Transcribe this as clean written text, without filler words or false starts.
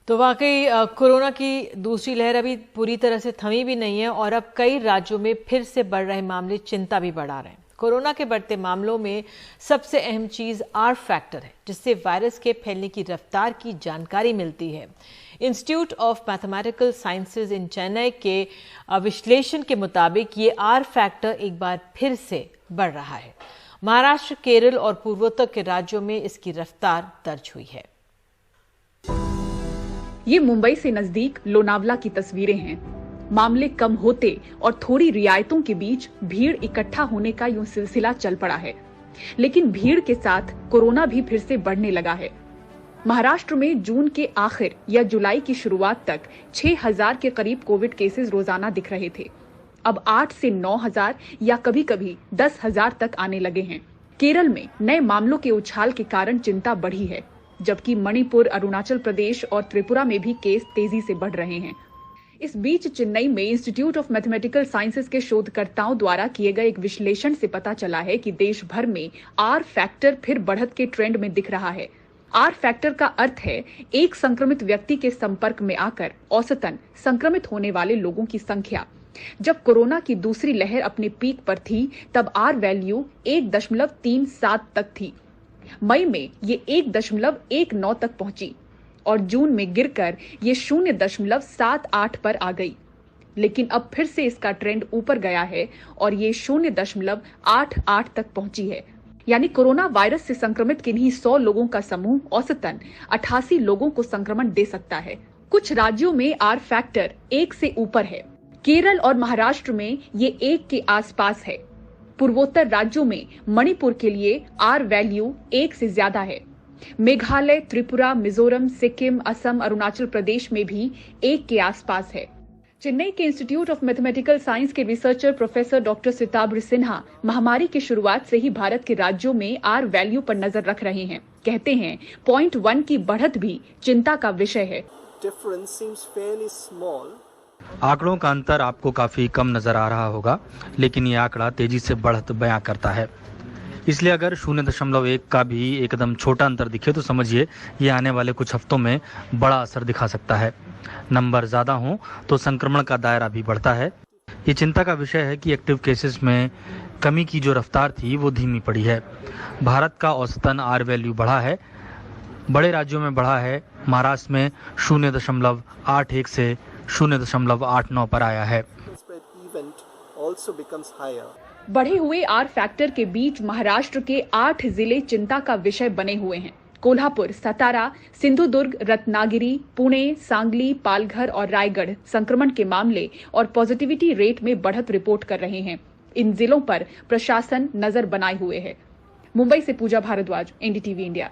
तो वाकई कोरोना की दूसरी लहर अभी पूरी तरह से थमी भी नहीं है और अब कई राज्यों में फिर से बढ़ रहे मामले चिंता भी बढ़ा रहे हैं। कोरोना के बढ़ते मामलों में सबसे अहम चीज आर फैक्टर है, जिससे वायरस के फैलने की रफ्तार की जानकारी मिलती है। इंस्टीट्यूट ऑफ मैथमेटिकल साइंसेज इन चेन्नई के विश्लेषण के मुताबिक ये आर फैक्टर एक बार फिर से बढ़ रहा है। महाराष्ट्र, केरल और पूर्वोत्तर के राज्यों में इसकी रफ्तार दर्ज हुई है। ये मुंबई से नजदीक लोनावला की तस्वीरें हैं। मामले कम होते और थोड़ी रियायतों के बीच भीड़ इकट्ठा होने का यूं सिलसिला चल पड़ा है, लेकिन भीड़ के साथ कोरोना भी फिर से बढ़ने लगा है। महाराष्ट्र में जून के आखिर या जुलाई की शुरुआत तक 6,000 के करीब कोविड केसेस रोजाना दिख रहे थे। अब 8 से 9,000 या कभी कभी 10,000 तक आने लगे हैं। केरल में नए मामलों के उछाल के कारण चिंता बढ़ी है, जबकि मणिपुर, अरुणाचल प्रदेश और त्रिपुरा में भी केस तेजी से बढ़ रहे हैं। इस बीच चेन्नई में इंस्टीट्यूट ऑफ मैथमेटिकल साइंसेज के शोधकर्ताओं द्वारा किए गए एक विश्लेषण से पता चला है कि देश भर में आर फैक्टर फिर बढ़त के ट्रेंड में दिख रहा है। आर फैक्टर का अर्थ है एक संक्रमित व्यक्ति के संपर्क में आकर औसतन संक्रमित होने वाले लोगों की संख्या। जब कोरोना की दूसरी लहर अपने पीक पर थी, तब आर वैल्यू 1.37 तक थी। मई में ये 1.19 तक पहुंची और जून में गिरकर ये 0.78 पर आ गई। लेकिन अब फिर से इसका ट्रेंड ऊपर गया है और ये 0.88 तक पहुंची है। यानी कोरोना वायरस से संक्रमित किन्हीं 100 लोगों का समूह औसतन 88 लोगों को संक्रमण दे सकता है। कुछ राज्यों में आर फैक्टर 1 से ऊपर है। केरल और महाराष्ट्र में ये 1 के आसपास है। पूर्वोत्तर राज्यों में मणिपुर के लिए आर वैल्यू 1 से ज्यादा है। मेघालय, त्रिपुरा, मिजोरम, सिक्किम, असम, अरुणाचल प्रदेश में भी 1 के आसपास है। चेन्नई के इंस्टीट्यूट ऑफ मैथमेटिकल साइंस के रिसर्चर प्रोफेसर डॉक्टर सिताब्र सिन्हा महामारी की शुरुआत से ही भारत के राज्यों में आर वैल्यू पर नजर रख रहे हैं। कहते हैं 0.1 की बढ़त भी चिंता का विषय है। आंकड़ों का अंतर आपको काफी कम नजर आ रहा होगा, लेकिन ये आंकड़ा तेजी से बढ़त बयां करता है। इसलिए अगर 0.1 का भी एकदम छोटा अंतर दिखे तो समझिए ये आने वाले कुछ हफ्तों में बड़ा असर दिखा सकता है। नंबर ज्यादा हो तो संक्रमण का दायरा भी बढ़ता है। ये चिंता का विषय है कि एक्टिव केसेस में कमी की जो रफ्तार थी वो धीमी पड़ी है। भारत का औसतन आर वैल्यू बढ़ा है, बड़े राज्यों में बढ़ा है। महाराष्ट्र में 0.81 से 0.89 पर आया है। बढ़े हुए आर फैक्टर के बीच महाराष्ट्र के 8 जिले चिंता का विषय बने हुए हैं। कोल्हापुर, सतारा, सिंधुदुर्ग, रत्नागिरी, पुणे, सांगली, पालघर और रायगढ़ संक्रमण के मामले और पॉजिटिविटी रेट में बढ़त रिपोर्ट कर रहे हैं। इन जिलों पर प्रशासन नजर बनाए हुए है। मुंबई से पूजा भारद्वाज, एनडीटीवी इंडिया।